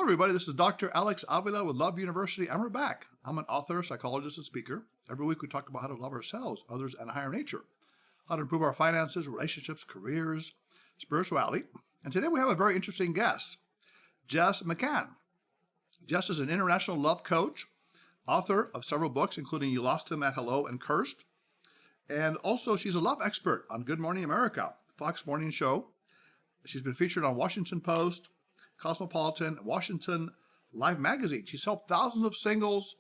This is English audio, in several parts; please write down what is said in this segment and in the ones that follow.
everybody. This is Dr. Alex Avila with Love University, and we're back. I'm an author, psychologist, and speaker. Every week we talk about how to love ourselves, others, and higher nature, how to improve our finances, relationships, careers, spirituality. And today we have a very interesting guest, Jess McCann. Jess is an international love coach, author of several books, including You Lost Him at Hello and Cursed. And also, she's a love expert on Good Morning America, Fox Morning Show. She's been featured on Washington Post, Cosmopolitan, Washington Life magazine. She's helped thousands of singles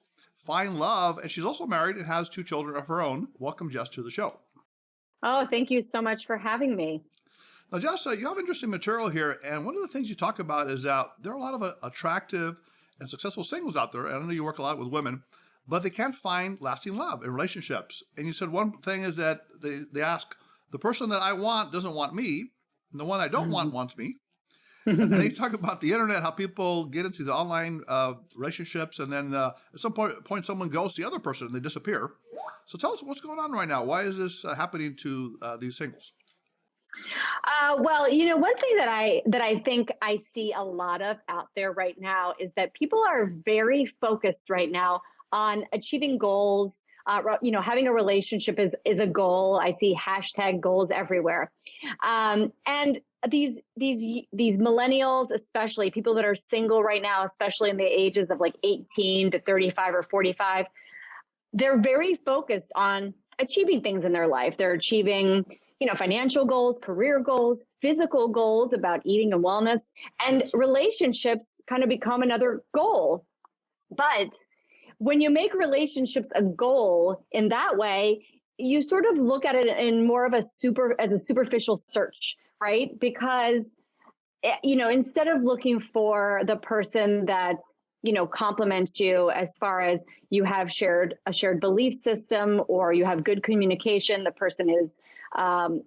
find love, and she's also married and has 2 children of her own. Welcome, Jess, to the show. Oh, thank you so much for having me. Now, Jess, you have interesting material here, and one of the things you talk about is that there are a lot of attractive and successful singles out there, and I know you work a lot with women, but they can't find lasting love in relationships. And you said one thing is that they ask, the person that I want doesn't want me, and the one I don't want wants me. And then they talk about the internet, how people get into the online relationships, and then at some point someone ghosts the other person and they disappear. So tell us what's going on right now. Why is this happening to these singles? Well, one thing that I think I see a lot of out there right now is that people are very focused right now on achieving goals. Having a relationship is a goal. I see hashtag goals everywhere. And these millennials, especially people that are single right now, especially in the ages of like 18 to 35 or 45, they're very focused on achieving things in their life. They're achieving, financial goals, career goals, physical goals about eating and wellness, and Yes. Relationships kind of become another goal. But when you make relationships a goal in that way, you sort of look at it in more of a superficial search, right? Because, instead of looking for the person that, complements you as far as you have a shared belief system, or you have good communication, the person is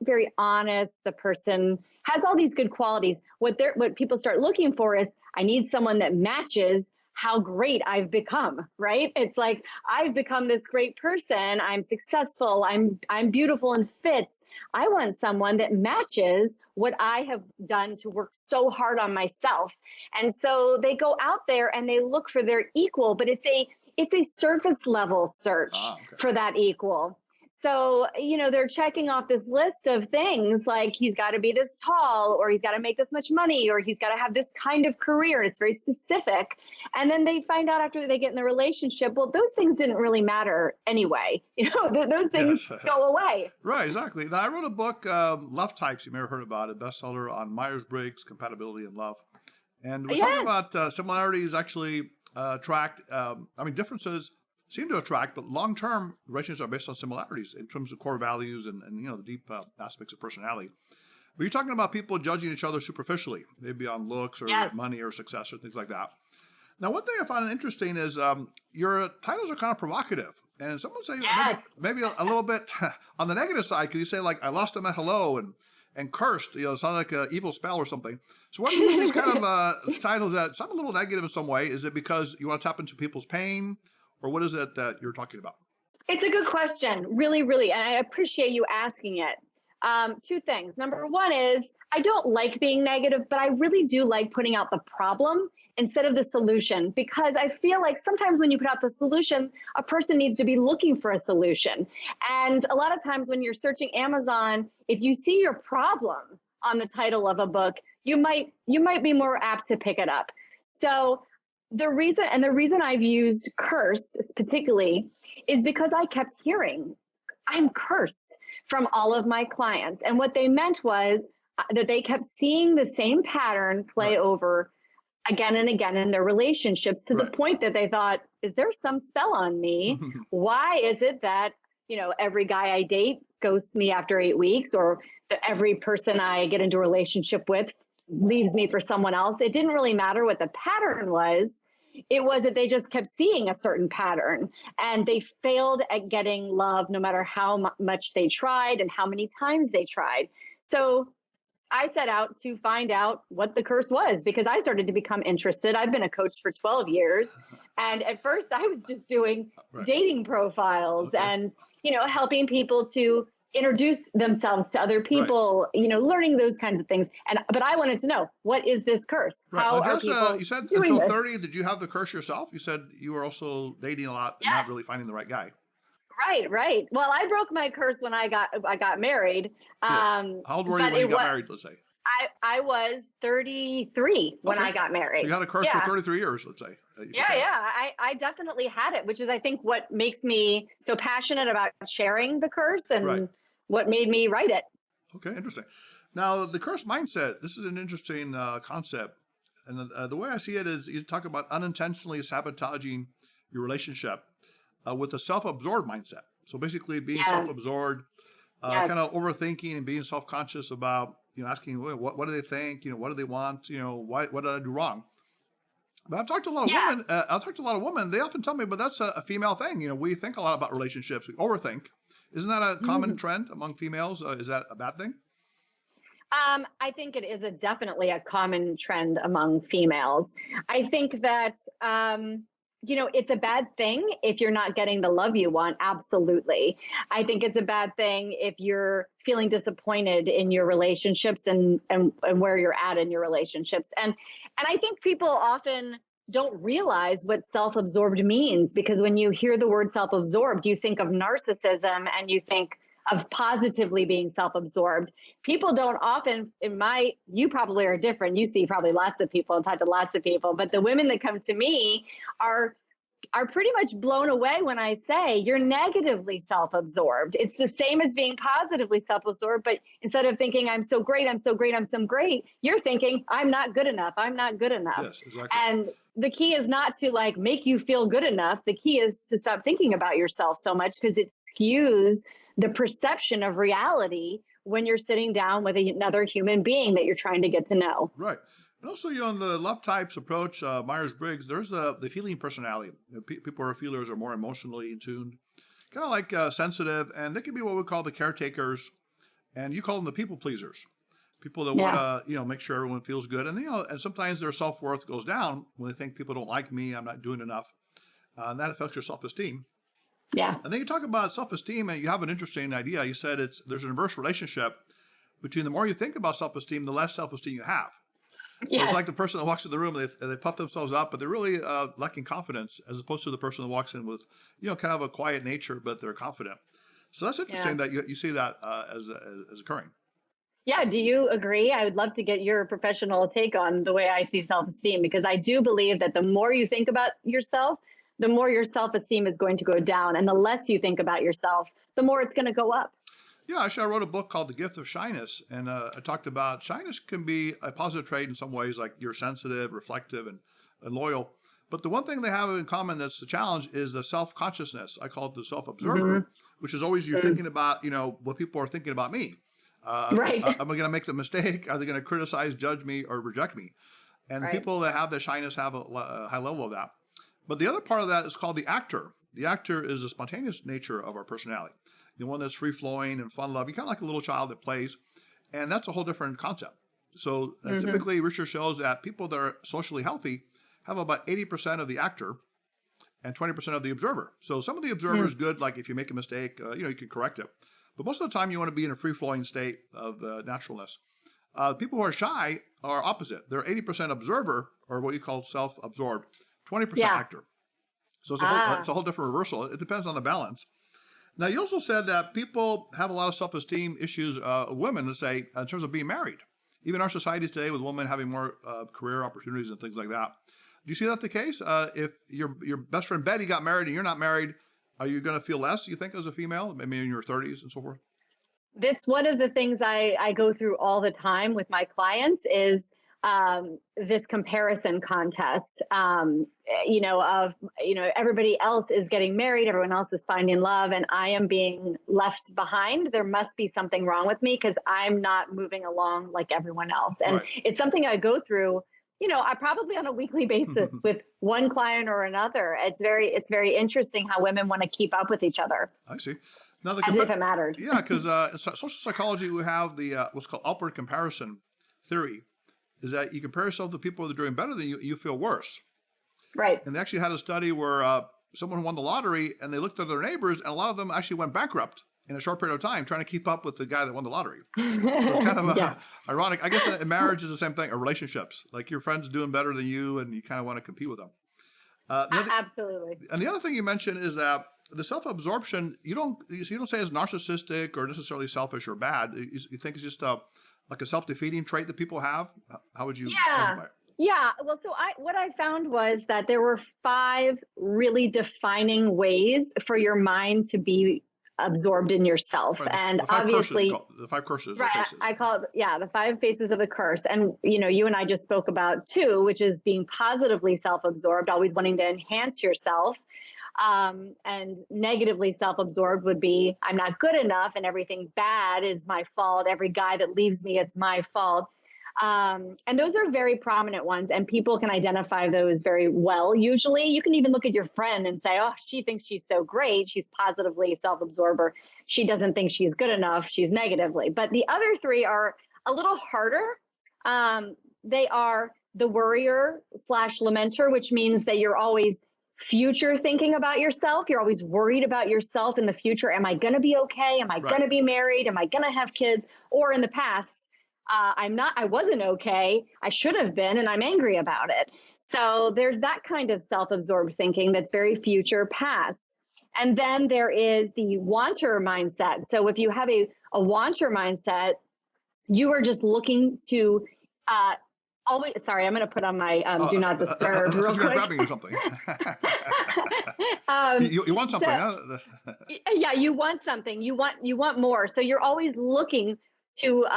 very honest, the person has all these good qualities. What people start looking for is, I need someone that matches how great I've become, right? It's like, I've become this great person. I'm successful. I'm beautiful and fit. I want someone that matches what I have done to work so hard on myself. And so they go out there and they look for their equal, but it's a surface level search for that equal. So, they're checking off this list of things like he's got to be this tall, or he's got to make this much money, or he's got to have this kind of career. It's very specific. And then they find out after they get in the relationship, well, those things didn't really matter anyway. Those things go away. Right, exactly. Now, I wrote a book, Love Types, you may have heard about it, bestseller on Myers-Briggs, compatibility, and love. And we're talking about similarities actually attract, differences seem to attract, but long-term relationships are based on similarities in terms of core values and the deep aspects of personality. But you're talking about people judging each other superficially, maybe on looks or money or success or things like that. Now, one thing I find interesting is your titles are kind of provocative. And someone say maybe a little bit on the negative side, because you say like, I lost him at hello and cursed, it sounds like an evil spell or something. So what are these kind of titles that sound a little negative in some way? Is it because you want to tap into people's pain? Or what is it that you're talking about? It's a good question, really, really. And I appreciate you asking it. 2 things. Number one is, I don't like being negative, but I really do like putting out the problem instead of the solution, because I feel like sometimes when you put out the solution, a person needs to be looking for a solution. And a lot of times when you're searching Amazon, if you see your problem on the title of a book, you might be more apt to pick it up. So the reason I've used cursed particularly is because I kept hearing, I'm cursed, from all of my clients. And what they meant was that they kept seeing the same pattern play over again and again in their relationships, to the point that they thought, is there some spell on me? Why is it that, every guy I date ghosts me after 8 weeks, or that every person I get into a relationship with leaves me for someone else? It didn't really matter what the pattern was. It was that they just kept seeing a certain pattern, and they failed at getting love no matter how much they tried and how many times they tried. So I set out to find out what the curse was, because I started to become interested. I've been a coach for 12 years. And at first I was just doing dating profiles and, helping people to introduce themselves to other Right. people, learning those kinds of things. But I wanted to know, what is this curse? Right. How Now, are Jess, people you said doing until this? 30, did you have the curse yourself? You said you were also dating a lot and not Yes, really finding the right guy. right, right. Well, I broke my curse when I got married. Yes. How old were you But when you it got was married, let's say? I was 33 when Okay. I got So you married. had a curse for Yeah. 33 years, let's say. You could Yeah, say. yeah. I definitely had it, which is I think what makes me so passionate about sharing the curse Right. and what made me write it. Okay, interesting. Now, the curse mindset, this is an interesting concept. And the way I see it is you talk about unintentionally sabotaging your relationship with a self absorbed mindset. So basically, being self Yeah. absorbed, Yes. kind of overthinking and being self conscious about, asking, what do they think? What do they want? What did I do wrong? But I've talked to a lot of Yeah. women. I've talked to a lot of women. They often tell me, but that's a female thing. We think a lot about relationships. We overthink. Isn't that a common Mhm. trend among females? Is that a bad thing? I think it is definitely a common trend among females. I think that, it's a bad thing if you're not getting the love you want. Absolutely. I think it's a bad thing if you're feeling disappointed in your relationships and where you're at in your relationships. And I think people often don't realize what self-absorbed means, because when you hear the word self-absorbed, you think of narcissism and you think of positively being self-absorbed. People don't often, you probably are different. You see probably lots of people and talk to lots of people, but the women that come to me are pretty much blown away when I say you're negatively self-absorbed. It's the same as being positively self-absorbed, but instead of thinking I'm so great, I'm so great, I'm so great, you're thinking I'm not good enough, I'm not good enough. Yes, exactly. And the key is not to make you feel good enough. The key is to stop thinking about yourself so much, because it skews the perception of reality when you're sitting down with another human being that you're trying to get to know. Right. And also, in the love types approach, Myers-Briggs, there's the feeling personality. People who are feelers are more emotionally in tuned, kind of like sensitive, and they can be what we call the caretakers, and you call them the people pleasers. People that want Yeah. to, make sure everyone feels good, and and sometimes their self-worth goes down when they think people don't like me, I'm not doing enough, and that affects your self-esteem. Yeah. And then you talk about self-esteem, and you have an interesting idea. You said there's an inverse relationship between the more you think about self-esteem, the less self-esteem you have. So it's Yeah. like the person that walks in the room, they puff themselves up, but they're really lacking confidence, as opposed to the person that walks in with, kind of a quiet nature, but they're confident. So that's Yeah. interesting that you see that as occurring. Yeah. Do you agree? I would love to get your professional take on the way I see self-esteem, because I do believe that the more you think about yourself, the more your self-esteem is going to go down. And the less you think about yourself, the more it's going to go up. Yeah, actually, I wrote a book called The Gift of Shyness, and I talked about shyness can be a positive trait in some ways, like you're sensitive, reflective, and loyal. But the one thing they have in common that's the challenge is the self-consciousness. I call it the self-observer, Hmm. which is always you're thinking about, what people are thinking about me. Right. Am I going to make the mistake? Are they going to criticize, judge me, or reject me? And the Right. people that have the shyness have a high level of that. But the other part of that is called the actor. The actor is the spontaneous nature of our personality, the one that's free flowing and fun loving, kind of like a little child that plays. And that's a whole different concept. So Hmm. typically, research shows that people that are socially healthy have about 80% of the actor and 20% of the observer. So some of the observer is good, like if you make a mistake, you can correct it. But most of the time, you want to be in a free flowing state of naturalness. People who are shy are opposite. They're 80% observer, or what you call self absorbed, 20% Yeah. actor. So it's Ah. a whole different reversal. It depends on the balance. Now, you also said that people have a lot of self-esteem issues, women, let's say, in terms of being married. Even our society today, with women having more career opportunities and things like that. Do you see that the case? If your best friend Betty got married and you're not married, are you going to feel less, you think, as a female, maybe in your 30s and so forth? That's one of the things I go through all the time with my clients is this comparison contest. Everybody else is getting married, everyone else is finding love, and I am being left behind. There must be something wrong with me because I'm not moving along like everyone else. And Right. it's something I go through. I probably on a weekly basis with one client or another. It's very interesting how women want to keep up with each other I see. Now as if it mattered. yeah, because in social psychology we have the what's called upward comparison theory, is that you compare yourself to people that are doing better than you, you feel worse. Right. And they actually had a study where someone won the lottery and they looked at their neighbors, and a lot of them actually went bankrupt in a short period of time, trying to keep up with the guy that won the lottery. So it's kind of ironic. I guess in marriage is the same thing, or relationships. Like your friend's doing better than you, and you kind of want to compete with them. Absolutely. And the other thing you mentioned is that the self-absorption, you don't say is narcissistic or necessarily selfish or bad. You think it's just like a self-defeating trait that people have? How would you classify it? Yeah. Well, so what I found was that there were 5 really defining ways for your mind to be absorbed in yourself. Right, and the 5 obviously, the 5 curses, right, or faces. I call it, the 5 faces of the curse. And, you and I just spoke about 2, which is being positively self-absorbed, always wanting to enhance yourself. And negatively self-absorbed would be, I'm not good enough and everything bad is my fault. Every guy that leaves me, it's my fault. And those are very prominent ones, and people can identify those very well. Usually you can even look at your friend and say, oh, she thinks she's so great. She's positively self-absorbed, or she doesn't think she's good enough. She's negatively. But the other 3 are a little harder. They are the worrier / lamenter, which means that you're always future thinking about yourself. You're always worried about yourself in the future. Am I going to be okay? Am I going to be married? Am I going to have kids? Or in the past, I wasn't okay. I should have been, and I'm angry about it. So there's that kind of self-absorbed thinking that's very future past. And then there is the wanter mindset. So if you have a wanter mindset, you are just looking to always, sorry, I'm going to put on my do not disturb real quick. You're grabbing or something. You want something, huh? Yeah, you want something. You want more. So you're always looking to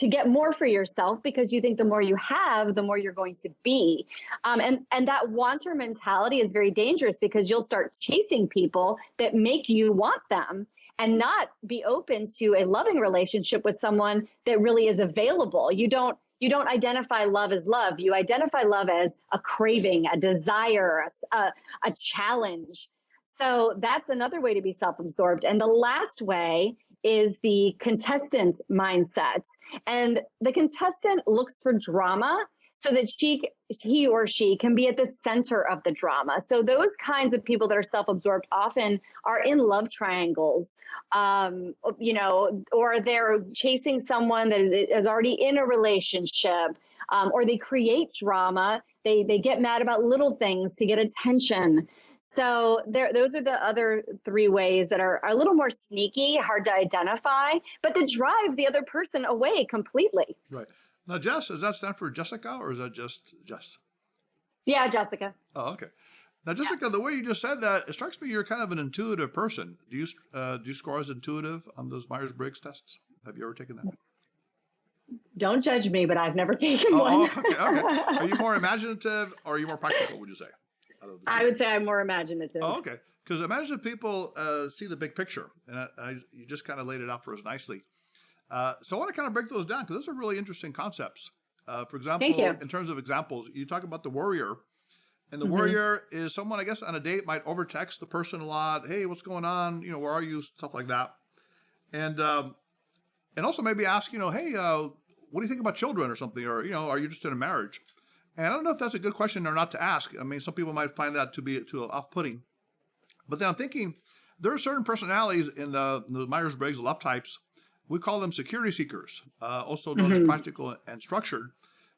get more for yourself, because you think the more you have, the more you're going to be. And that wanter mentality is very dangerous, because you'll start chasing people that make you want them, and not be open to a loving relationship with someone that really is available. You don't identify love as love. You identify love as a craving, a desire, a challenge. So that's another way to be self-absorbed. And the last way is the contestant mindset. And the contestant looks for drama so that he or she can be at the center of the drama. So those kinds of people that are self-absorbed often are in love triangles, or they're chasing someone that is already in a relationship, or they create drama. They get mad about little things to get attention. So those are the other 3 ways that are a little more sneaky, hard to identify, but that drive the other person away completely. Right. Now, Jess, does that stand for Jessica, or is that just Jess? Yeah, Jessica. Oh, okay. Now, Jessica, the way you just said that, it strikes me you're kind of an intuitive person. Do you score as intuitive on those Myers-Briggs tests? Have you ever taken that? Don't judge me, but I've never taken one. Oh, okay. Are you more imaginative, or are you more practical, would you say? I would say I'm more imaginative. Oh, okay. Because imaginative people see the big picture, and you just kind of laid it out for us nicely. So I want to kind of break those down, because those are really interesting concepts. For example, in terms of examples, you talk about the worrier. And the worrier is someone, I guess, on a date might overtext the person a lot. Hey, what's going on? Where are you? Stuff like that. And also maybe ask, hey, what do you think about children or something? Or, are you just in a marriage? And I don't know if that's a good question or not to ask. I mean, some people might find that to be too off-putting. But then I'm thinking there are certain personalities in the Myers-Briggs love types. We call them security seekers, also known as practical and structured.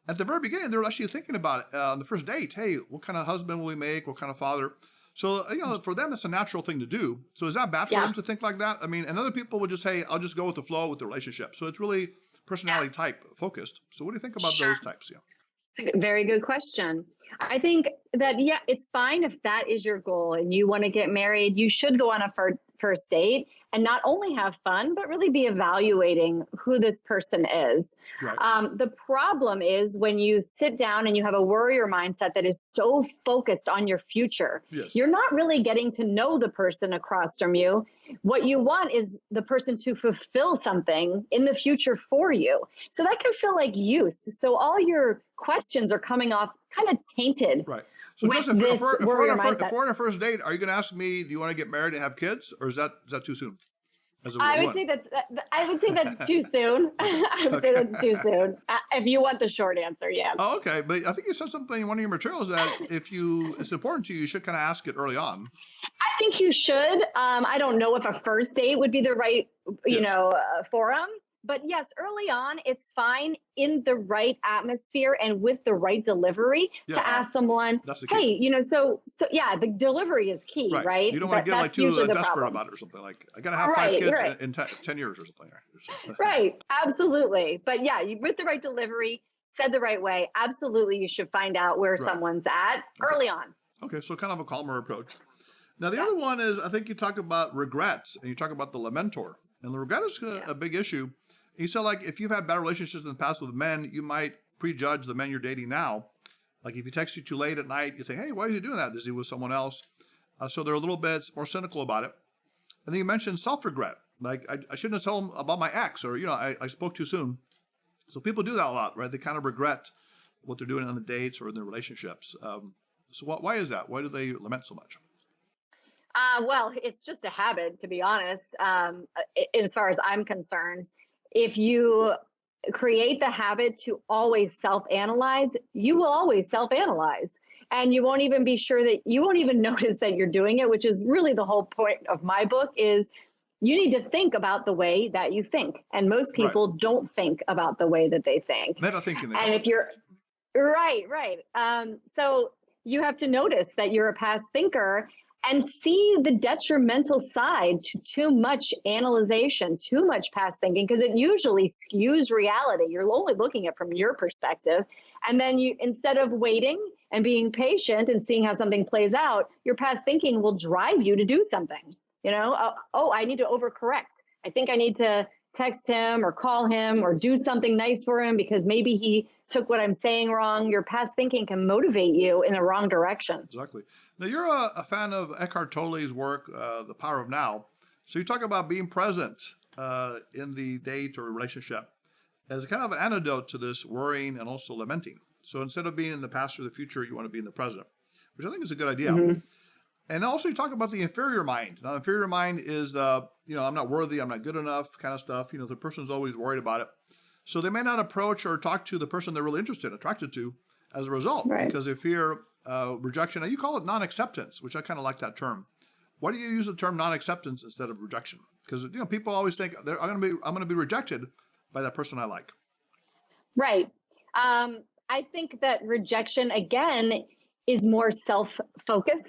At the very beginning, they're actually thinking about it on the first date. Hey, what kind of husband will we make? What kind of father? So, for them, it's a natural thing to do. So is that bad for them to think like that? I mean, and other people would just say, I'll just go with the flow with the relationship. So it's really personality type focused. So what do you think about those types? Yeah. Very good question. I think that, it's fine if that is your goal and you want to get married. You should go on a first date and not only have fun, but really be evaluating who this person is. Right. The problem is when you sit down and you have a worrier mindset that is so focused on your future, you're not really getting to know the person across from you. What you want is the person to fulfill something in the future for you. So that can feel like youth. So all your questions are coming off kind of tainted. Right. So just if we're on a first date, are you going to ask me, do you want to get married and have kids, or is that too soon? as a I would woman? say that's too soon. Okay. I would say Okay. that's too soon. If you want the short answer, yes. Oh, okay. But I think you said something in one of your materials that it's important to you, you should kind of ask it early on. I think you should. I don't know if a first date would be the right, Yes. forum. But yes, early on, it's fine in the right atmosphere and with the right delivery to Yeah. ask someone, That's the key. hey, so yeah, the delivery is key, Right. right? You don't want to get like That's too usually the desperate problem. about it or something like, I got to have five Right, kids right, in 10 years or something. right. Absolutely. But yeah, with the right delivery, said the right way, absolutely, you should find out where Right. someone's at Okay. early on. Okay. So kind of a calmer approach. Now, the Yeah, other one is I think you talk about regrets and you talk about the lamentor. And the regret is yeah. a big issue. You said, like, if you've had bad relationships in the past with men, you might prejudge the men you're dating now. Like, if he texts you too late at night, you think, hey, why is he doing that? Is he with someone else? So they're a little bit more cynical about it. And then you mentioned self-regret. Like, I shouldn't have told him about my ex, or, I spoke too soon. So people do that a lot, right? They kind of regret what they're doing on the dates or in their relationships. So why is that? Why do they lament so much? Well, it's just a habit, to be honest. As far as I'm concerned, if you create the habit to always self-analyze, you will always self-analyze. And you won't even notice that you're doing it, which is really the whole point of my book is you need to think about the way that you think. And most Right. people don't think about the way that they think. Meta thinking, they And call if it. you're right, right. So you have to notice that you're a past thinker and see the detrimental side to too much analyzation, too much past thinking, because it usually skews reality. You're only looking at it from your perspective. And then instead of waiting and being patient and seeing how something plays out, your past thinking will drive you to do something. I need to overcorrect. I think I need to text him or call him or do something nice for him because maybe he took what I'm saying wrong. Your past thinking can motivate you in the wrong direction. Exactly. Now, you're a fan of Eckhart Tolle's work, The Power of Now. So you talk about being present in the date or relationship as kind of an antidote to this worrying and also lamenting. So instead of being in the past or the future, you want to be in the present, which I think is a good idea. Mm-hmm. And also you talk about the inferior mind. Now, the inferior mind is, I'm not worthy, I'm not good enough kind of stuff. The person's always worried about it. So they may not approach or talk to the person they're really attracted to as a result, Right. because they fear rejection. Now, you call it non-acceptance, which I kind of like that term. Why do you use the term non-acceptance instead of rejection? Because people always think I'm going to be rejected by that person I like. Right. I think that rejection again is more self-focused,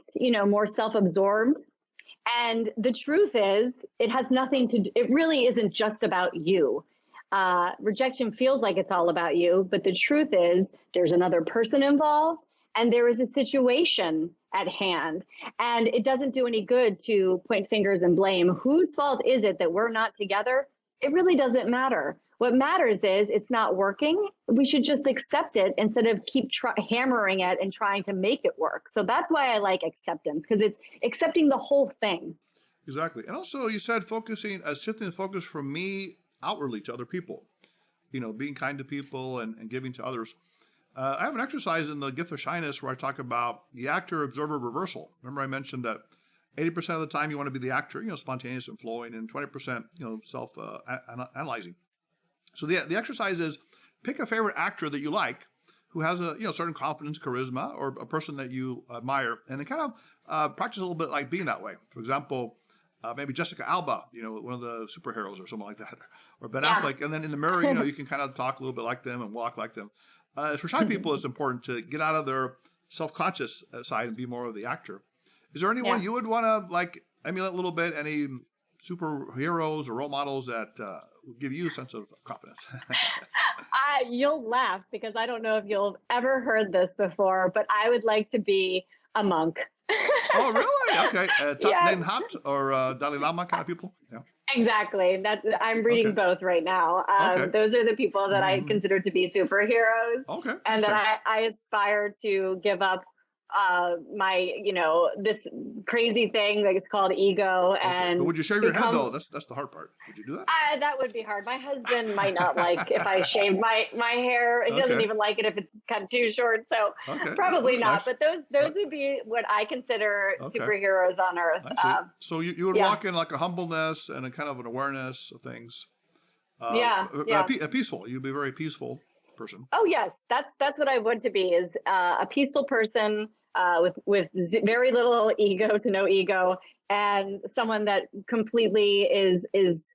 more self-absorbed. And the truth is, it has nothing to do, it really isn't just about you. Rejection feels like it's all about you, but the truth is there's another person involved and there is a situation at hand. And it doesn't do any good to point fingers and blame. Whose fault is it that we're not together? It really doesn't matter. What matters is it's not working. We should just accept it instead of keep hammering it and trying to make it work. So that's why I like acceptance, because it's accepting the whole thing. Exactly. And also you said shifting the focus from me outwardly to other people, being kind to people and giving to others. I have an exercise in the Gift of Shyness where I talk about the actor-observer reversal. Remember I mentioned that 80% of the time you want to be the actor, spontaneous and flowing, and 20%, self-analyzing. So the exercise is pick a favorite actor that you like who has a certain confidence, charisma, or a person that you admire, and then kind of practice a little bit like being that way. For example, maybe Jessica Alba, one of the superheroes or something like that, or Ben Affleck, and then in the mirror, you can kind of talk a little bit like them and walk like them. For shy people, it's important to get out of their self-conscious side and be more of the actor. Is there anyone you would want to emulate a little bit? Any superheroes or role models that give you a sense of confidence? You'll laugh because I don't know if you've ever heard this before, but I would like to be a monk. Oh, really? Okay. Yes. Name Hat or Dalai Lama kind of people? Yeah. Exactly. I'm reading both right now. Those are the people that I consider to be superheroes. Okay. And that I aspire to give up this crazy thing that is called ego. Okay. And But would you shave your head though? That's the hard part. Would you do that? That would be hard. My husband might not like if I shaved my hair. He doesn't Okay. even like it if it's cut too short. So Okay. That probably looks not. nice. But those would be what I consider Okay. superheroes on Earth. I see. So you would Yeah. walk in like a humbleness and a kind of an awareness of things. Yeah. A peaceful. You'd be a very peaceful person. Oh yes, that's what I want to be, is a peaceful person with very little ego to no ego, and someone that completely is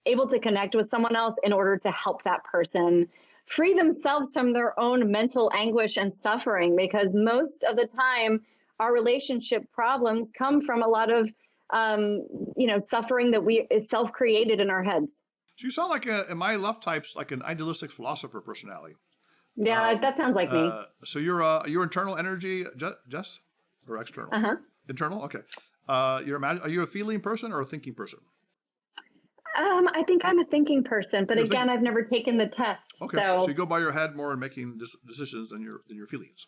able to connect with someone else in order to help that person free themselves from their own mental anguish and suffering. Because most of the time, our relationship problems come from a lot of suffering that is self-created in our heads. So you sound like in my left types like an idealistic philosopher personality. Yeah, that sounds like me. So you're internal energy, Jess, or external? Internal. Okay. Are you a feeling person or a thinking person? I think I'm a thinking person, but again, I've never taken the test. Okay. So you go by your head more in making decisions than your feelings.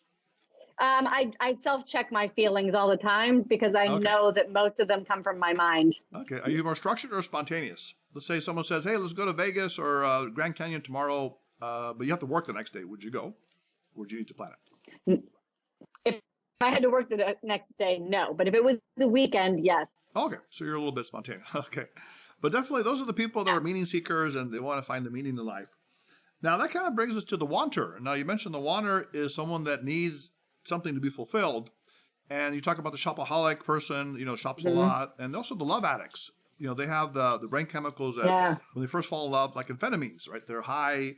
I self-check my feelings all the time because I know that most of them come from my mind. Okay. Are you more structured or spontaneous? Let's say someone says, "Hey, let's go to Vegas or Grand Canyon tomorrow," but you have to work the next day. Would you go? Or would you need to plan it? If I had to work the next day, no. But if it was a weekend, yes. Okay. So you're a little bit spontaneous. Okay. But definitely those are the people that are meaning seekers and they want to find the meaning in life. Now that kind of brings us to the wanter. Now you mentioned the wanter is someone that needs something to be fulfilled. And you talk about the shopaholic person, shops a lot. And also the love addicts. They have the brain chemicals that when they first fall in love, like amphetamines, right? They're high.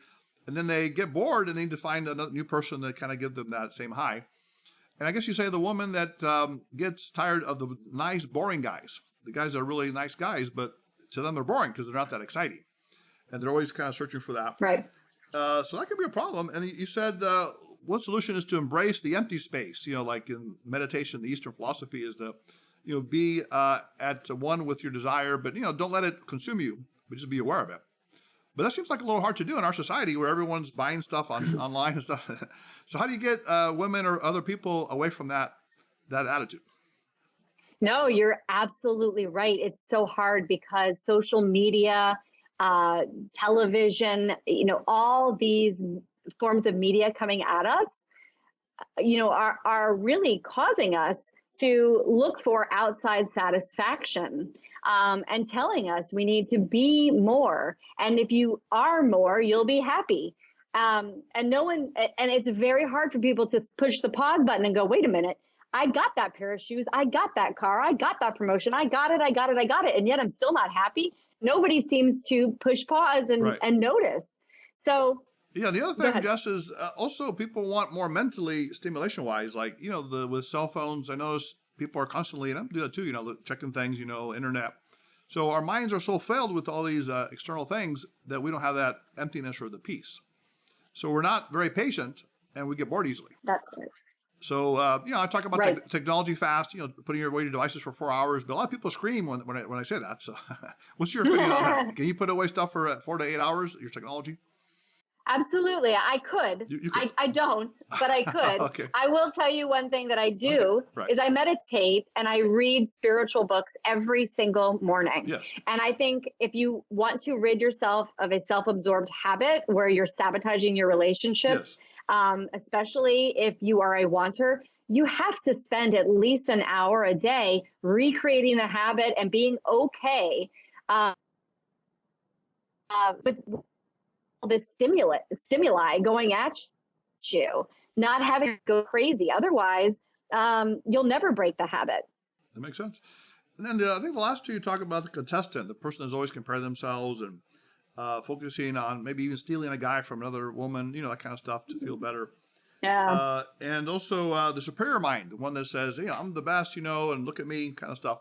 And then they get bored and they need to find another new person that kind of give them that same high. And I guess you say the woman that gets tired of the nice, boring guys. The guys are really nice guys, but to them they're boring because they're not that exciting. And they're always kind of searching for that. Right. So that could be a problem. And you said one solution is to embrace the empty space. Like in meditation, the Eastern philosophy is to, be at one with your desire, but, don't let it consume you, but just be aware of it. But that seems like a little hard to do in our society where everyone's buying stuff online and stuff. So how do you get women or other people away from that attitude? No, you're absolutely right. It's so hard because social media, television, all these forms of media coming at us, are really causing us to look for outside satisfaction. And telling us we need to be more. And if you are more, you'll be happy. And it's very hard for people to push the pause button and go, wait a minute, I got that pair of shoes. I got that car. I got that promotion. I got it. And yet I'm still not happy. Nobody seems to push pause and notice. So yeah, the other thing, Jess, is also people want more mentally stimulation wise, like, with cell phones. I notice people are constantly, and I do that too, checking things, internet. So our minds are so filled with all these external things that we don't have that emptiness or the peace. So we're not very patient and we get bored easily. That's right. So, I talk about technology fast, putting away your devices for 4 hours, but a lot of people scream when I say that. So what's your opinion on that? Can you put away stuff for 4 to 8 hours, your technology? Absolutely. I could. You could. I don't, but I could. Okay. I will tell you one thing that I do is I meditate and I read spiritual books every single morning. Yes. And I think if you want to rid yourself of a self-absorbed habit where you're sabotaging your relationships, especially if you are a wanter, you have to spend at least an hour a day recreating the habit and being okay with the stimuli going at you, not having to go crazy. Otherwise, you'll never break the habit. That makes sense. And then I think the last two, you talk about the contestant, the person that's always comparing themselves and focusing on maybe even stealing a guy from another woman, that kind of stuff to feel better. Yeah. And also the superior mind, the one that says, I'm the best, and look at me kind of stuff.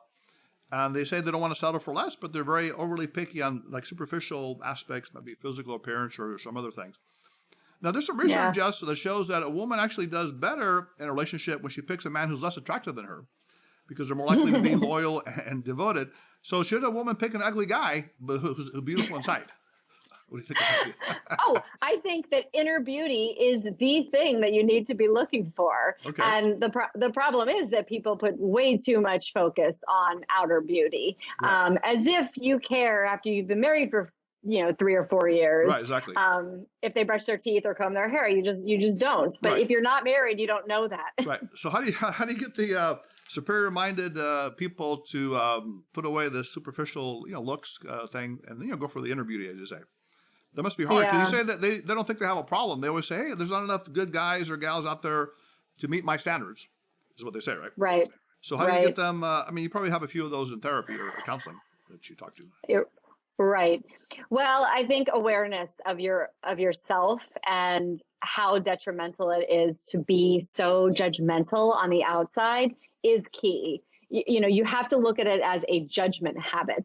And they say they don't want to settle for less, but they're very overly picky on like superficial aspects, maybe physical appearance or some other things. Now, there's some research, Jess, that shows that a woman actually does better in a relationship when she picks a man who's less attractive than her because they're more likely to be loyal and devoted. So should a woman pick an ugly guy but who's beautiful inside? What do you think about that? Oh, I think that inner beauty is the thing that you need to be looking for. Okay. And the problem is that people put way too much focus on outer beauty, Right. as if you care after you've been married for 3 or 4 years. Right. Exactly. If they brush their teeth or comb their hair, you just don't. But Right. if you're not married, you don't know that. Right. So how do you get the superior-minded people to put away this superficial looks thing and go for the inner beauty, as you say? That must be hard because Yeah. you say that they don't think they have a problem. They always say, "Hey, there's not enough good guys or gals out there to meet my standards," is what they say, right? Right. So how do you get them? I mean, you probably have a few of those in therapy or counseling that you talk to. Right. Well, I think awareness of yourself and how detrimental it is to be so judgmental on the outside is key. You have to look at it as a judgment habit.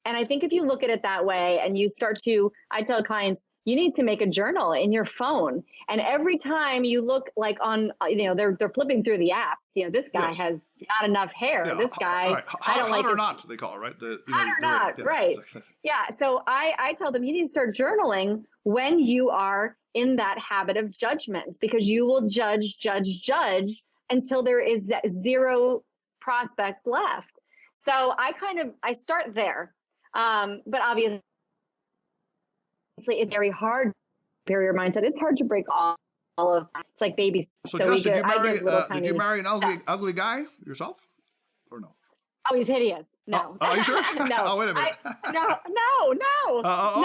And I think if you look at it that way and you start to, I tell clients, you need to make a journal in your phone. And every time you look like on, they're flipping through the apps, this guy Yes. has not enough hair. Yeah. This All guy, right. I don't Hot like or his not, they call it, right? hot or The rating. not, Yeah. right. Exactly. Yeah. So I tell them you need to start journaling when you are in that habit of judgment, because you will judge, judge, judge until there is zero prospects left. So I start there. But obviously it's very hard, barrier mindset. It's hard to break all of that. It's like baby steps. So, So Jess, I give little did you tiny marry an steps. ugly guy yourself, or no? Oh, he's hideous. Oh, No. are you serious? No. Oh, wait a minute. No,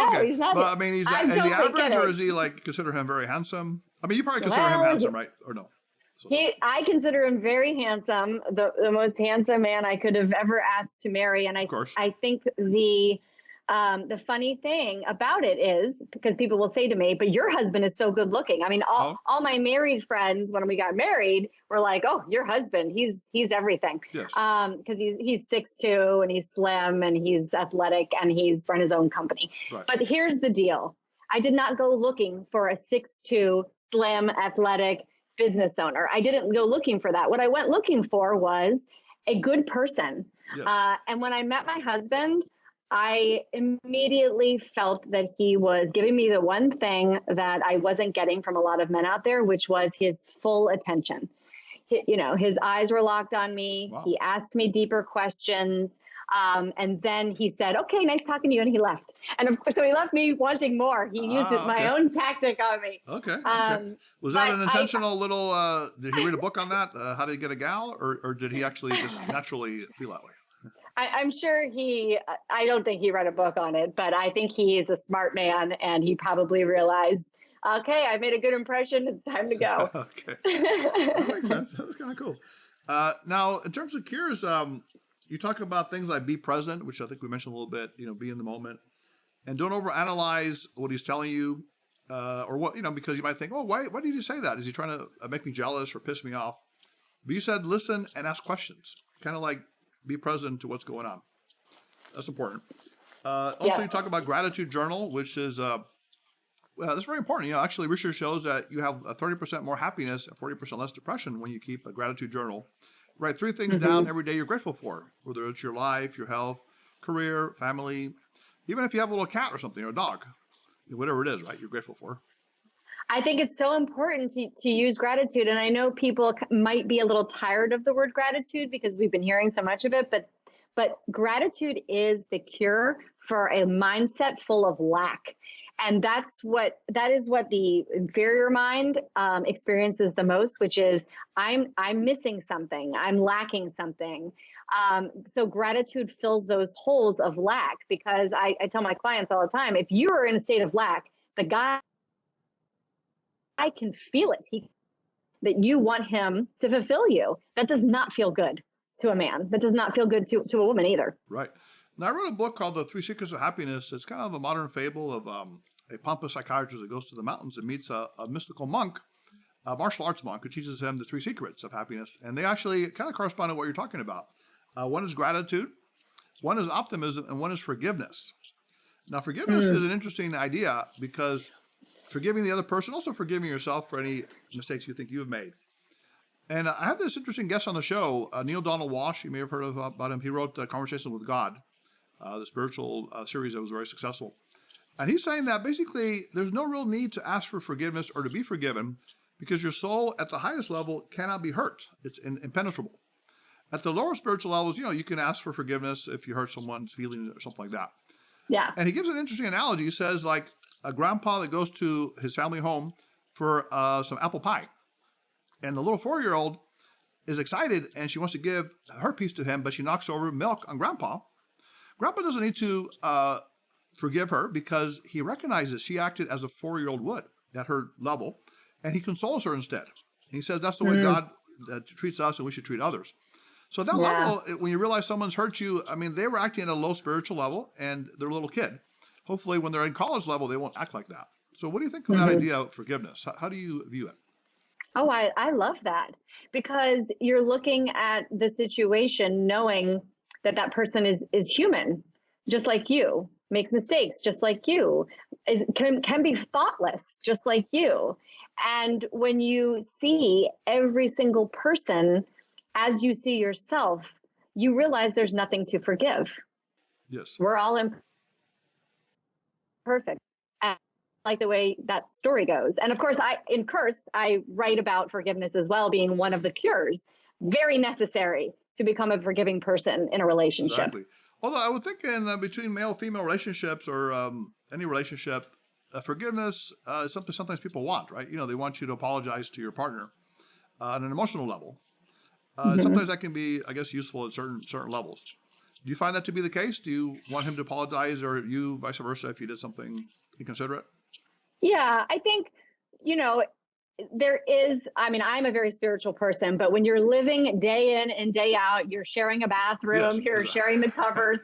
Okay. he's not. But I mean, I'm is he totally average, or kidding. is he like consider him very handsome? I mean, you probably consider him Well, handsome, right? Or no? So. I consider him very handsome, the most handsome man I could have ever asked to marry. And Of course. I think the funny thing about it is, because people will say to me, but your husband is so good looking. I mean, all my married friends, when we got married, were like, oh, your husband, he's everything. Yes. Because he's 6'2" and he's slim and he's athletic and he's run his own company. Right. But here's the deal. I did not go looking for a 6'2", slim, athletic business owner. I didn't go looking for that. What I went looking for was a good person. Yes. And when I met my husband, I immediately felt that he was giving me the one thing that I wasn't getting from a lot of men out there, which was his full attention. His eyes were locked on me. Wow. He asked me deeper questions. And then he said, okay, nice talking to you. And he left. And of course, so he left me wanting more. He used my own tactic on me. Okay. Was that an intentional little, did he read a book on that? How to get a gal, or did he actually just naturally feel that way? I'm sure I don't think he read a book on it, but I think he is a smart man and he probably realized, okay, I made a good impression. It's time to go. Okay. That makes sense. That's kind of cool. Now, in terms of cures, you talk about things like be present, which I think we mentioned a little bit, be in the moment, and don't overanalyze what he's telling you, or what, because you might think, oh, why did he say that? Is he trying to make me jealous or piss me off? But you said, listen and ask questions, kind of like be present to what's going on. That's important. Also, you talk about gratitude journal, which is, that's very important. Actually, research shows that you have a 30% more happiness and 40% less depression when you keep a gratitude journal. Write 3 things down every day you're grateful for, whether it's your life, your health, career, family, even if you have a little cat or something or a dog, whatever it is, right? You're grateful for. I think it's so important to use gratitude. And I know people might be a little tired of the word gratitude because we've been hearing so much of it, but gratitude is the cure for a mindset full of lack. And that is what the inferior mind experiences the most, which is I'm missing something, I'm lacking something. So gratitude fills those holes of lack, because I tell my clients all the time, if you are in a state of lack, the guy, I can feel it. That you want him to fulfill you. That does not feel good to a man. That does not feel good to a woman either. Right. Now, I wrote a book called The 3 Secrets of Happiness. It's kind of a modern fable of a pompous psychiatrist that goes to the mountains and meets a mystical monk, a martial arts monk, who teaches him the 3 secrets of happiness. And they actually kind of correspond to what you're talking about. One is gratitude, one is optimism, and one is forgiveness. Now, forgiveness is an interesting idea because forgiving the other person, also forgiving yourself for any mistakes you think you have made. And I have this interesting guest on the show, Neil Donald Walsh. You may have heard about him. He wrote Conversation with God, the spiritual series that was very successful. And he's saying that basically there's no real need to ask for forgiveness or to be forgiven because your soul at the highest level cannot be hurt. It's impenetrable. At the lower spiritual levels, you can ask for forgiveness if you hurt someone's feelings or something like that. Yeah. And he gives an interesting analogy. He says, like a grandpa that goes to his family home for some apple pie. And the little 4-year-old is excited and she wants to give her piece to him, but she knocks over milk on grandpa. Grandpa doesn't need to forgive her because he recognizes she acted as a 4-year-old would at her level, and he consoles her instead. He says that's the way God treats us and we should treat others. So at that level, when you realize someone's hurt you, I mean, they were acting at a low spiritual level and they're a little kid. Hopefully when they're in college level, they won't act like that. So what do you think of that idea of forgiveness? How do you view it? Oh, I love that, because you're looking at the situation knowing that that person is human, just like you, makes mistakes, just like you, can be thoughtless, just like you. And when you see every single person as you see yourself, you realize there's nothing to forgive. Yes. We're all imperfect. And like the way that story goes. And of course, in Curse, I write about forgiveness as well, being one of the cures, very necessary to become a forgiving person in a relationship. Exactly. Although I would think in between male-female relationships or any relationship, forgiveness is something sometimes people want, right? They want you to apologize to your partner on an emotional level. And sometimes that can be, I guess, useful at certain levels. Do you find that to be the case? Do you want him to apologize, or you vice versa if you did something inconsiderate? Yeah, I think, there is, I'm a very spiritual person, but when you're living day in and day out, you're sharing a bathroom, you're sharing the covers,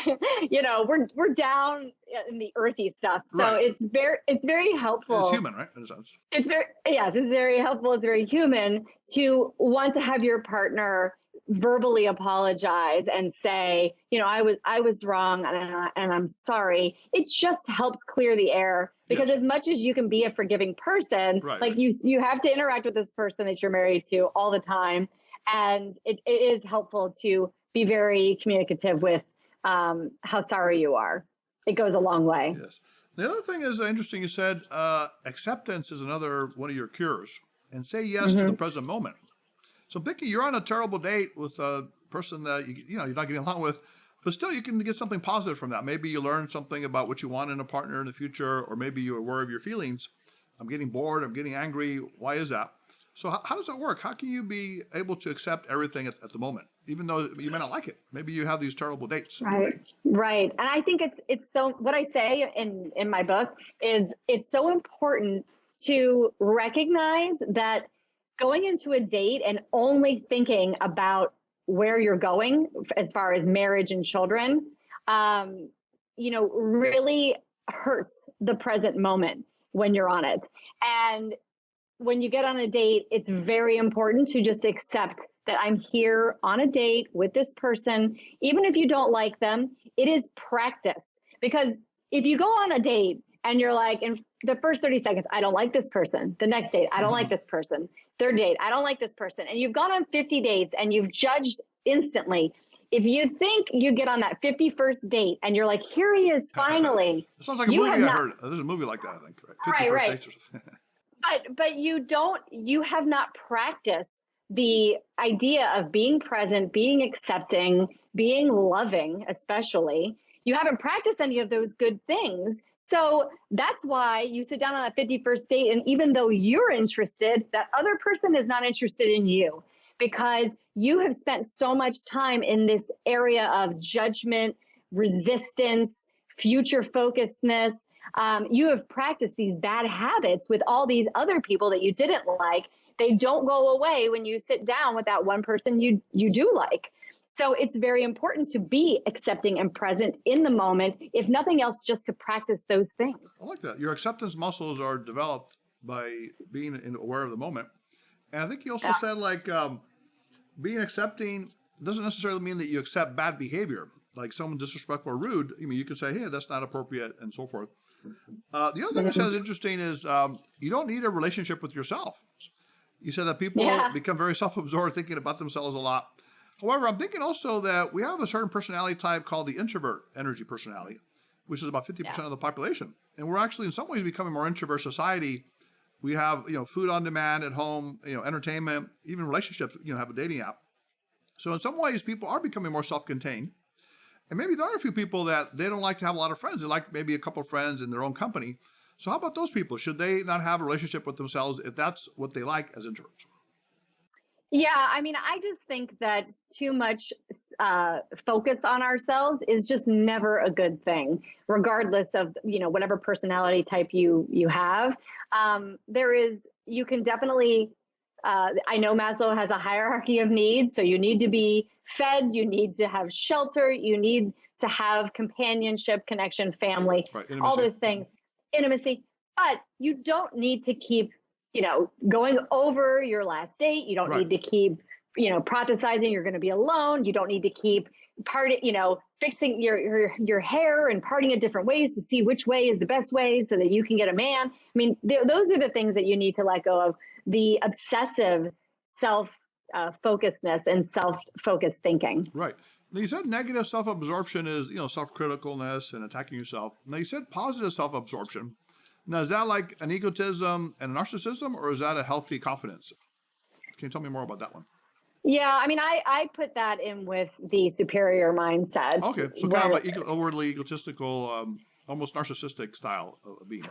we're down in the earthy stuff. So it's very helpful. It's human, right? In a sense. It's very helpful. It's very human to want to have your partner verbally apologize and say, I was wrong and I'm sorry. It just helps clear the air, because as much as you can be a forgiving person, you have to interact with this person that you're married to all the time. And it is helpful to be very communicative with how sorry you are. It goes a long way. Yes. The other thing is interesting. You said acceptance is another one of your cures, and say yes to the present moment. So, Vicky, you're on a terrible date with a person that you're not getting along with, but still you can get something positive from that. Maybe you learn something about what you want in a partner in the future, or maybe you're aware of your feelings. I'm getting bored. I'm getting angry. Why is that? So how does that work? How can you be able to accept everything at the moment, even though you may not like it? Maybe you have these terrible dates. Right. And I think it's so, what I say in my book is it's so important to recognize that going into a date and only thinking about where you're going as far as marriage and children, really hurts the present moment when you're on it. And when you get on a date, it's very important to just accept that I'm here on a date with this person. Even if you don't like them, it is practice. Because if you go on a date and you're like, in the first 30 seconds, I don't like this person. The next date, I don't like this person. Third date, I don't like this person. And you've gone on 50 dates and you've judged instantly. If you think you get on that 51st date and you're like, here he is finally. It sounds like a movie I heard. There's a movie like that, I think. Right? 51st dates or something. But you have not practiced the idea of being present, being accepting, being loving, especially. You haven't practiced any of those good things. So that's why you sit down on that 51st date. And even though you're interested, that other person is not interested in you, because you have spent so much time in this area of judgment, resistance, future focusedness. You have practiced these bad habits with all these other people that you didn't like. They don't go away when you sit down with that one person you do like. So it's very important to be accepting and present in the moment, if nothing else, just to practice those things. I like that. Your acceptance muscles are developed by being aware of the moment. And I think you also said being accepting doesn't necessarily mean that you accept bad behavior, like someone disrespectful or rude. I mean, you can say, hey, that's not appropriate and so forth. The other thing you said is interesting is you don't need a relationship with yourself. You said that people become very self-absorbed, thinking about themselves a lot. However, I'm thinking also that we have a certain personality type called the introvert energy personality, which is about 50% of the population. And we're actually in some ways becoming more introvert society. We have, food on demand at home, entertainment, even relationships, have a dating app. So in some ways, people are becoming more self-contained. And maybe there are a few people that they don't like to have a lot of friends. They like maybe a couple of friends in their own company. So how about those people? Should they not have a relationship with themselves if that's what they like as introverts? Yeah, I mean, I just think that too much focus on ourselves is just never a good thing, regardless of whatever personality type you have. You can definitely. I know Maslow has a hierarchy of needs, so you need to be fed, you need to have shelter, you need to have companionship, connection, family, right, all those things, intimacy. But you don't need to keep going over your last date. You don't need to keep, prophesizing you're going to be alone. You don't need to keep fixing your hair and parting it different ways to see which way is the best way so that you can get a man. I mean, those are the things that you need to let go of. The obsessive self-focusedness and self-focused thinking. Right. Now you said negative self-absorption is, self-criticalness and attacking yourself. Now you said positive self-absorption. Now, is that like an egotism and a narcissism, or is that a healthy confidence? Can you tell me more about that one? Yeah, I mean, I put that in with the superior mindset. Okay, so kind of an overly egotistical, almost narcissistic style of being.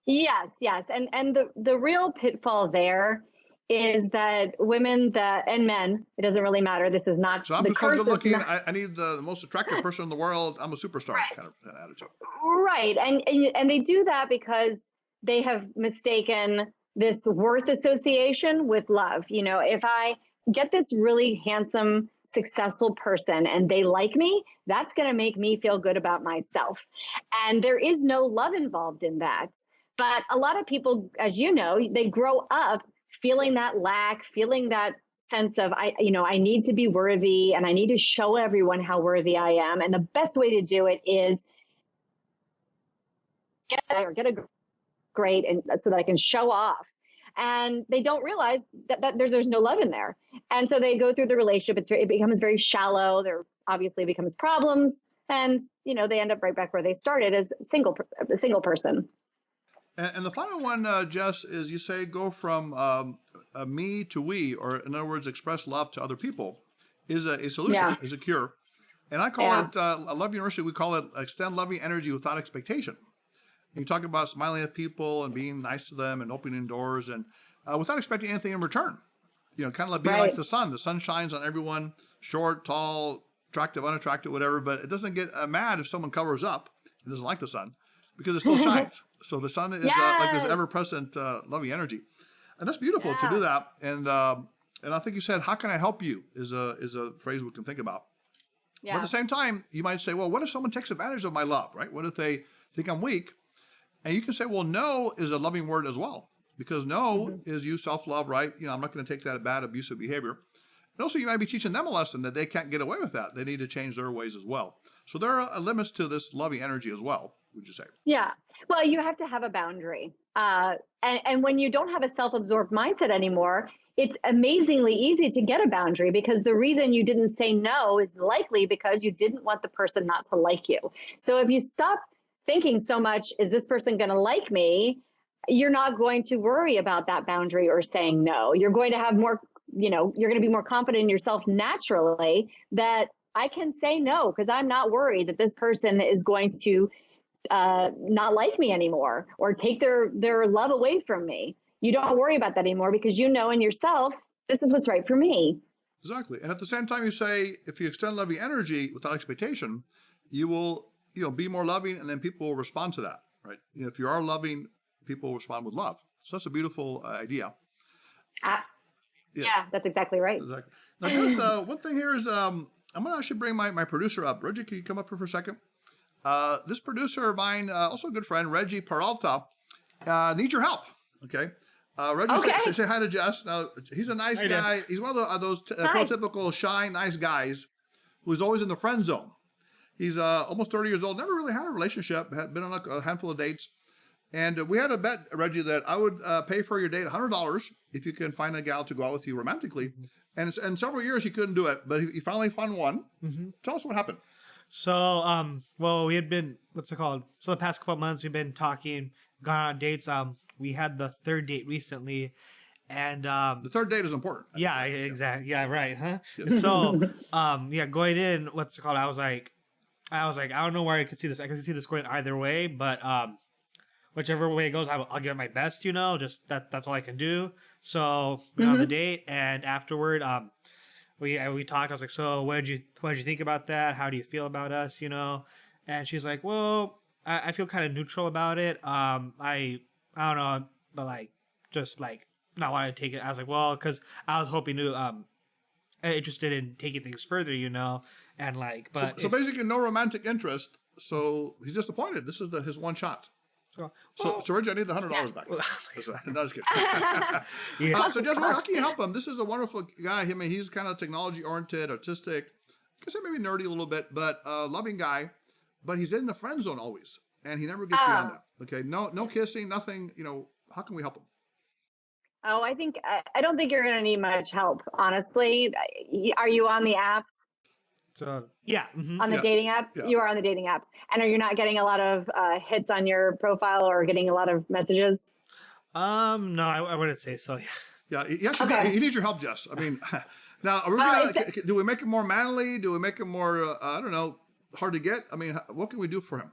Yes, and the real pitfall there is that women and men, it doesn't really matter. This is not. So I'm just so good looking. I need the most attractive person in the world. I'm a superstar kind of attitude. Right, and they do that because they have mistaken this worth association with love. If I get this really handsome, successful person and they like me, that's going to make me feel good about myself. And there is no love involved in that. But a lot of people, as you know, they grow up feeling that lack, feeling that sense of, I need to be worthy and I need to show everyone how worthy I am. And the best way to do it is get a grade and so that I can show off. And they don't realize that there's no love in there. And so they go through the relationship. It becomes very shallow. There obviously becomes problems. And, they end up right back where they started as a single person. And the final one, Jess, is you say go from a me to we, or in other words, express love to other people, is a solution, is a cure. And I call it, at Love University, we call it extend loving energy without expectation. And you talk about smiling at people and being nice to them and opening doors and without expecting anything in return. Kind of like being like the sun. The sun shines on everyone, short, tall, attractive, unattractive, whatever, but it doesn't get mad if someone covers up and doesn't like the sun, because it still shines. So the sun is like this ever-present loving energy. And that's beautiful to do that. And I think you said, how can I help you is a phrase we can think about. Yeah. But at the same time, you might say, well, what if someone takes advantage of my love, right? What if they think I'm weak? And you can say, well, no is a loving word as well, because no is you self-love, right? I'm not going to take that bad abusive behavior. And also you might be teaching them a lesson that they can't get away with that. They need to change their ways as well. So there are limits to this loving energy as well, would you say? Yeah. Well, you have to have a boundary. And when you don't have a self-absorbed mindset anymore, it's amazingly easy to get a boundary, because the reason you didn't say no is likely because you didn't want the person not to like you. So if you stop thinking so much, is this person going to like me? You're not going to worry about that boundary or saying no. You're going to have more, you're going to be more confident in yourself naturally that I can say no, because I'm not worried that this person is going to not like me anymore or take their love away from me. You don't worry about that anymore because you know in yourself, this is what's right for me. Exactly. And at the same time, you say, if you extend loving energy without expectation, you will, be more loving, and then people will respond to that, right? If you are loving, people will respond with love. So that's a beautiful idea. Yes. Yeah, that's exactly right. Exactly. Now, Jess, one thing here is, I'm going to actually bring my producer up. Reggie, can you come up here for a second? This producer of mine, also a good friend, Reggie Peralta, needs your help. Okay. Reggie, say hi to Jess. Now, he's a nice guy. Jess. He's one of those prototypical shy, nice guys who's always in the friend zone. He's almost 30 years old, never really had a relationship, had been on a handful of dates. And we had a bet, Reggie, that I would pay for your date $100 if you can find a gal to go out with you romantically. And in several years, he couldn't do it, but he finally found one. Tell us what happened. So, well, we had been, what's it called? So the past couple of months we've been talking, gone on dates. We had the third date recently, and The third date is important. yeah, exactly, yeah, right, huh? Yeah. So, yeah, going in, what's it called? I don't know where I could see this. I could see this going either way, but whichever way it goes, I'll give it my best. Just that's all I can do. So we went on the date, and afterward, we talked. I was like, so what did you think about that? How do you feel about us? And she's like, well, I feel kind of neutral about it. I don't know, but just not wanting to take it. I was like, well, because I was hoping to interested in taking things further, and but so basically no romantic interest. So he's disappointed. This is his one shot. So Reggie, I need the $100 back. No, just kidding. Yeah. So Jess, how can you help him? This is a wonderful guy. I mean, he's kind of technology oriented, artistic. I guess maybe nerdy a little bit, but loving guy. But he's in the friend zone always, and he never gets beyond that. Okay, no kissing, nothing. How can we help him? Oh, I don't think you're going to need much help, honestly. Are you on the app? So yeah, on the dating apps? Yeah. You are on the dating apps. And are you not getting a lot of hits on your profile or getting a lot of messages? No, I wouldn't say so. Yeah, he needs your help, Jess. I mean, now are we gonna, do we make him more manly? Do we make him more I don't know, hard to get? I mean, what can we do for him?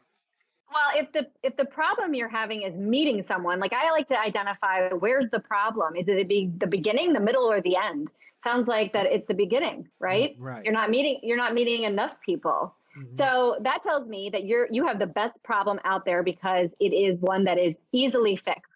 Well, if the problem you're having is meeting someone, I like to identify where's the problem. Is it the beginning, the middle, or the end? Sounds like that it's the beginning, right? Right. You're not meeting enough people. Mm-hmm. So that tells me that you have the best problem out there because it is one that is easily fixed.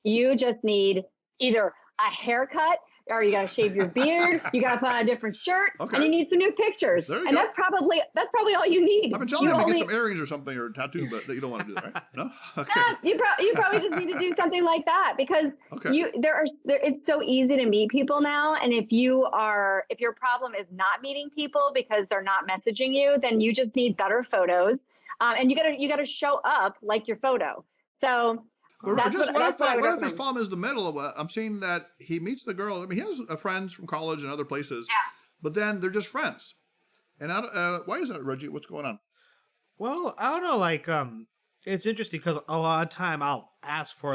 You just need either a haircut, or you got to shave your beard, you got to put on a different shirt, and you need some new pictures. There you and go. that's probably all you need. I've been telling him to get some earrings or something, or a tattoo, but you don't want to do that, right? No? Okay. You probably just need to do something like that because it's so easy to meet people now. And if your problem is not meeting people because they're not messaging you, then you just need better photos. And you gotta show up like your photo. So what if his problem is the middle? I'm seeing that he meets the girl. I mean, he has friends from college and other places, but then they're just friends. And why is that, Reggie? What's going on? Well, I don't know. It's interesting because a lot of time I'll ask for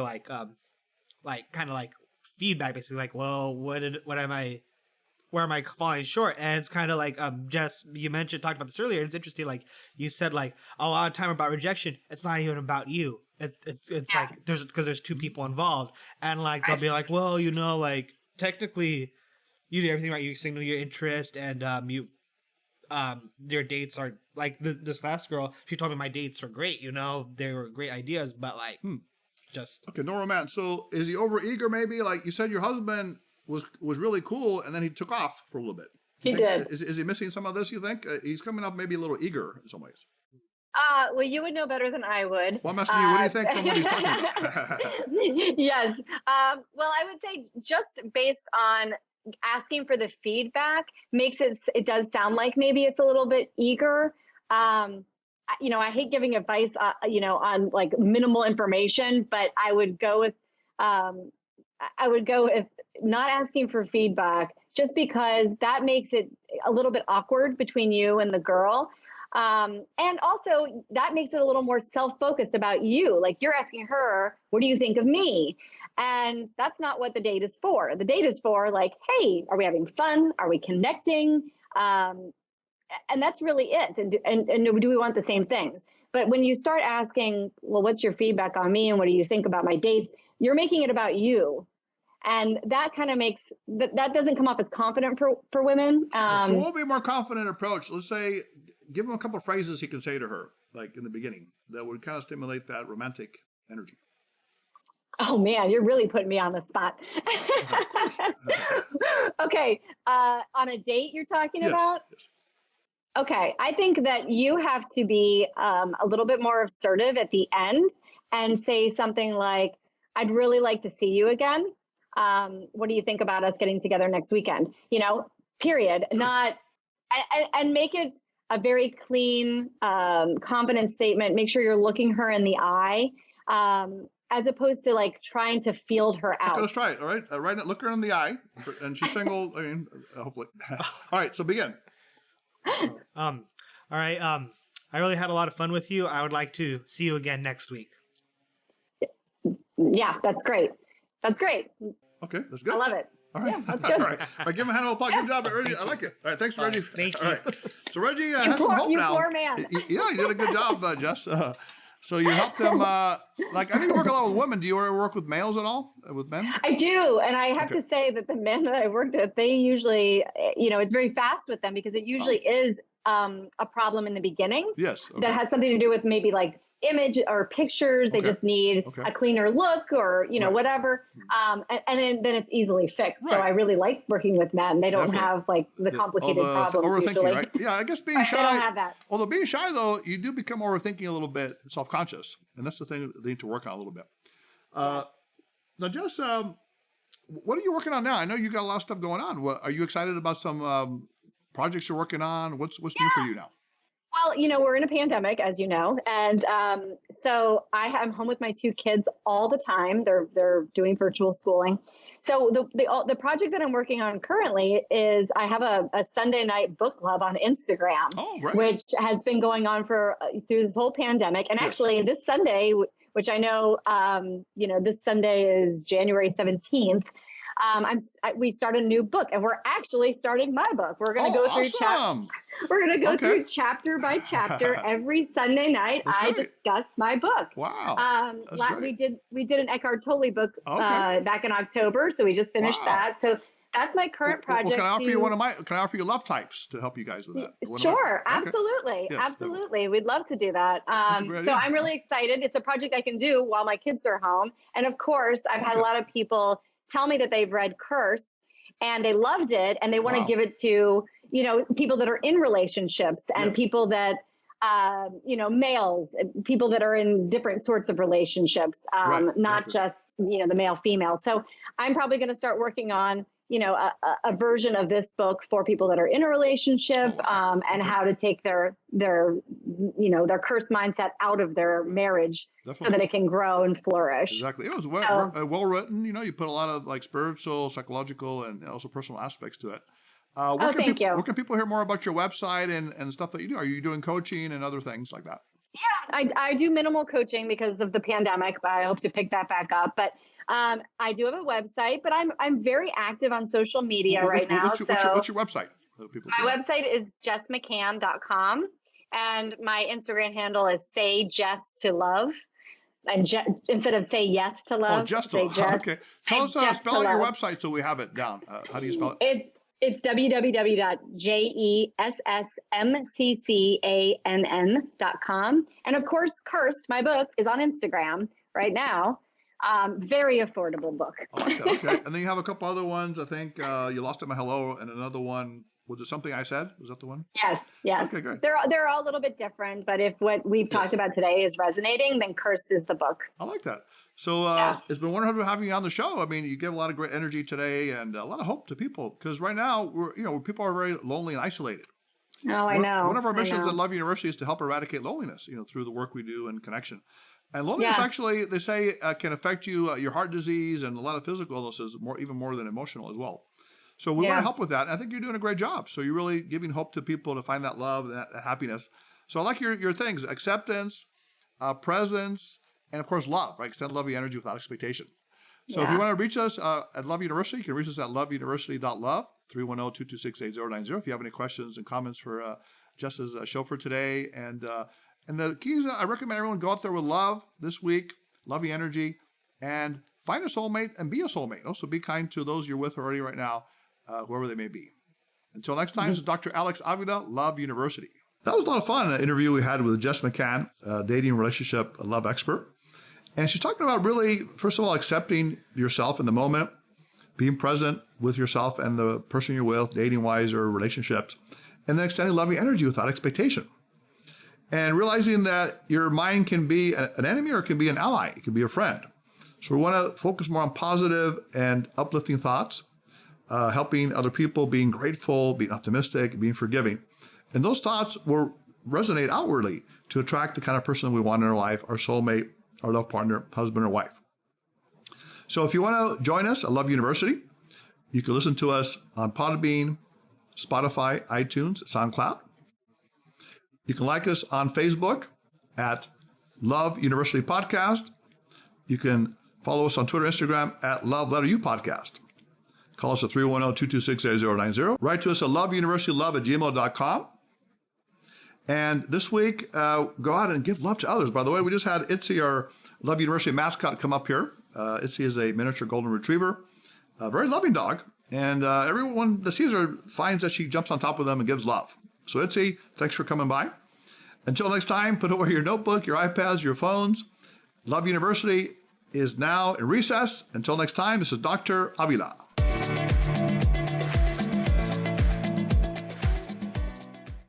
feedback, basically, well, where am I falling short? And it's kind of Jess, you talked about this earlier. It's interesting, you said, a lot of time about rejection. It's not even about you. It's there's two people involved, and they'll be well, technically you do everything right. You signal your interest, and your dates are this last girl. She told me my dates are great. They were great ideas, but just okay, no romance. So is he over eager? Maybe you said your husband was really cool, and then he took off for a little bit. He did. Is he missing some of this? You think he's coming up maybe a little eager in some ways? Well, you would know better than I would. Well, I'm asking you, what do you think from what he's talking about? Yes. Well, I would say just based on asking for the feedback it does sound like maybe it's a little bit eager. I hate giving advice, on minimal information, but I would go with not asking for feedback just because that makes it a little bit awkward between you and the girl. And also that makes it a little more self-focused about you. You're asking her, what do you think of me? And that's not what the date is for. The date is for hey, are we having fun? Are we connecting? And that's really it. And do we want the same things? But when you start asking, well, what's your feedback on me? And what do you think about my dates? You're making it about you. And that kind of that doesn't come off as confident for women. So what would be a more confident approach? Let's say, give him a couple of phrases he can say to her, in the beginning, that would kind of stimulate that romantic energy. Oh man, you're really putting me on the spot. Okay. On a date you're talking about? Yes. Okay. I think that you have to be a little bit more assertive at the end and say something like, I'd really like to see you again. What do you think about us getting together next weekend? Period. Not, and make it a very clean, confident statement. Make sure you're looking her in the eye, as opposed to trying to field her out. Okay, let's try it. All right. Look her in the eye, and she's single. I mean, hopefully. All right. So begin. All right. I really had a lot of fun with you. I would like to see you again next week. Yeah, that's great. That's great. Okay, that's good. I love it. All right. Yeah, that's good. All right. All right, give him a hand of applause. Good job, Reggie. I like it. All right, thanks, Reggie. Thank All you. right. So Reggie has some hope you now. poor man. Yeah, you did a good job, Jess. So you helped them. Like I know you work a lot with women. Do you ever work with males at all? With men? I do, and I have to say that the men that I worked with, they usually, it's very fast with them because it usually is a problem in the beginning. Yes. Okay. That has something to do with maybe like image or pictures. They just need a cleaner look or, whatever. And then it's easily fixed. So I really like working with men. They don't have like the complicated problems overthinking, usually. right? Yeah, I guess being shy. They don't have that. Although being shy though, you do become overthinking a little bit, self-conscious. And that's the thing that they need to work on a little bit. Now, Jess, what are you working on now? I know you got a lot of stuff going on. Are you excited about some projects you're working on? What's new for you now? Well, we're in a pandemic, as you know, and so I'm home with my 2 kids all the time. They're doing virtual schooling. So the project that I'm working on currently is I have a Sunday night book club on Instagram, which has been going on through this whole pandemic. And actually, this Sunday, which I know, this Sunday is January 17th. We start a new book, and we're actually starting my book. We're going to go through we're going to go through chapter by chapter every Sunday night. I discuss my book. Wow. We did an Eckhart Tolle book back in October, so we just finished that. So that's my current project. Can I offer you Can I offer you love types to help you guys with that? Sure, absolutely, absolutely. We'd love to do that. So I'm really excited. It's a project I can do while my kids are home, and of course, I've had a lot of people tell me that they've read Curse and they loved it and they want to give it to, people that are in relationships and people that, males, people that are in different sorts of relationships, not just, the male female. So I'm probably going to start working on, a version of this book for people that are in a relationship and how to take their cursed mindset out of their marriage so that it can grow and flourish. Exactly. It was well written. You put a lot of like spiritual, psychological, and also personal aspects to it. Where can people hear more about your website and stuff that you do? Are you doing coaching and other things like that? Yeah, I do minimal coaching because of the pandemic, but I hope to pick that back up. But I do have a website, but I'm very active on social media right now. What's your website? My website is jessmccann.com, and my Instagram handle is say Jess to love. And instead of say yes to love, Jess to love. Okay. Tell us spell out your website so we have it down. How do you spell it? It's www.jessmccann.com. And of course, Cursed, my book, is on Instagram right now. Very affordable book. Okay. And then you have a couple other ones. I think You Lost at My Hello, and another one. Was it Something I Said? Was that the one? Yes. Okay, great. They're all a little bit different, but if what we've talked about today is resonating, then Cursed is the book. I like that. So it's been wonderful having you on the show. I mean, you give a lot of great energy today and a lot of hope to people because right now people are very lonely and isolated. Oh, I know. One of our missions at Love University is to help eradicate loneliness, through the work we do and connection. And loneliness actually, they say, can affect you, your heart disease and a lot of physical illnesses, even more than emotional as well. So we want to help with that. And I think you're doing a great job. So you're really giving hope to people to find that love, that happiness. So I like your things: acceptance, presence, and of course love. Right? Extend love, energy without expectation. So if you want to reach us at Love University, you can reach us at loveuniversity.love, 310-226-8090. If you have any questions and comments for Jess's show for today. And the keys, I recommend everyone go out there with love this week, love energy, and find a soulmate and be a soulmate. Also be kind to those you're with already right now, whoever they may be. Until next time, this is Dr. Alex Avila, Love University. That was a lot of fun, an interview we had with Jess McCann, dating relationship love expert. And she's talking about really, first of all, accepting yourself in the moment, being present with yourself and the person you're with, dating-wise or relationships, and then extending loving energy without expectation. And realizing that your mind can be an enemy or it can be an ally. It can be a friend. So we want to focus more on positive and uplifting thoughts, helping other people, being grateful, being optimistic, being forgiving. And those thoughts will resonate outwardly to attract the kind of person we want in our life, our soulmate, our love partner, husband or wife. So if you want to join us at Love University, you can listen to us on Podbean, Spotify, iTunes, SoundCloud. You can like us on Facebook at Love University Podcast. You can follow us on Twitter and Instagram at Love Letter U Podcast. Call us at 310-226-8090. Write to us at loveuniversitylove@gmail.com. And this week, go out and give love to others. By the way, we just had Itzy, our Love University mascot, come up here. Itzy is a miniature golden retriever, a very loving dog. And everyone that sees her finds that she jumps on top of them and gives love. So Itzy, thanks for coming by. Until next time, put away your notebook, your iPads, your phones. Love University is now in recess. Until next time, this is Dr. Avila.